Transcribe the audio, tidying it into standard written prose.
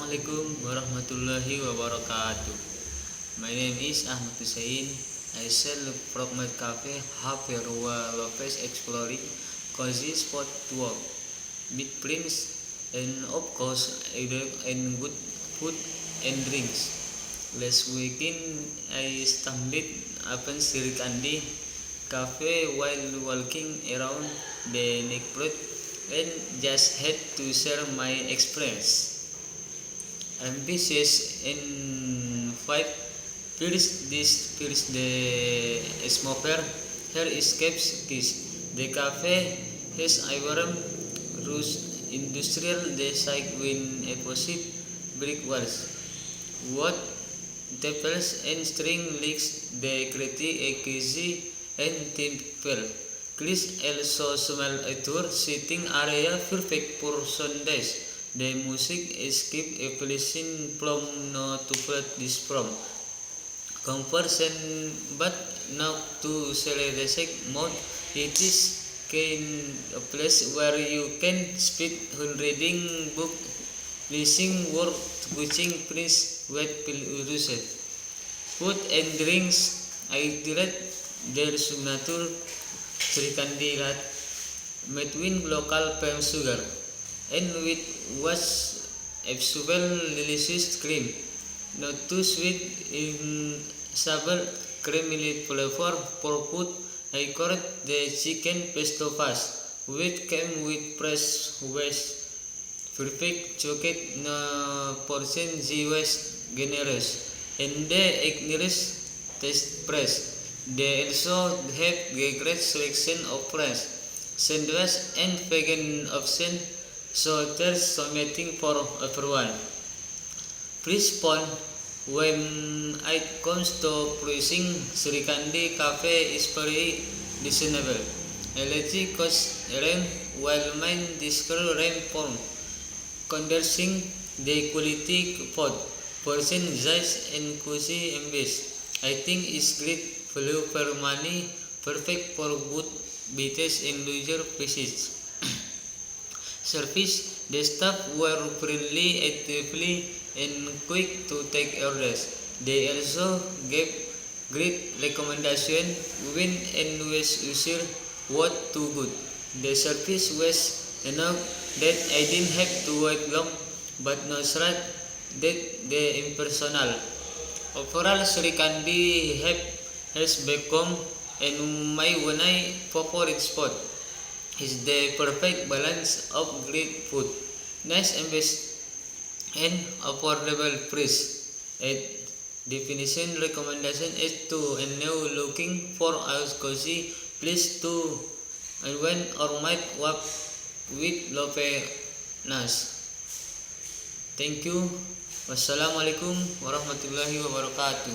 Assalamualaikum warahmatullahi wabarakatuh. My name is Ahmad Hussein. I sell from my cafe Hafer Lopez exploring cozy spot to walk, meet friends, and of course and good food and drinks. Last weekend I stumbled upon Sri Kandi Cafe while walking around the neighborhood and just had to share my experience. Ambitious in 5 first the smoker here escapes kiss. The cafe has iron roof industrial design with opposite brick walls. What tables and string leaks the create a cozy and temple. Please also smell a tour sitting area perfect for Sundays. The music is keep a pleasing from no to put this from conversion but not to celebration mode. It is a place where you can spend on reading book, listening word, watching prince with illusion. Food and drinks I direct their signature Sri Kandilat between local palm sugar and with was absolute delicious cream, not too sweet in sour creamy flavor for food. I caught the chicken pesto fast, which came with fresh west, perfect chocolate no portion G was generous, and the ignorance taste fresh. They also have a great selection of fresh sandwiches and vegan options, so there's something for everyone. Please phone when it comes to pricing. Sri Kandi Cafe is very reasonable. Allergy costs rent while mine discover rent form. Condensing the quality food, portion size and cozy ambience. I think it's great value for money, perfect for good beaches and leisure visits. Service, the staff were friendly, actively, and quick to take orders. They also gave great recommendation when and was usually what too good. The service was enough that I didn't have to wait long, but no srat that the impersonal. Overall, Sri Kandi has become and my one favorite spot is the perfect balance of great food, nice ambience, and affordable price. A definition recommendation is to and now looking for a cozy place to unwind or might walk with Lope Nas. Thank you. Wassalamualaikum warahmatullahi wabarakatuh.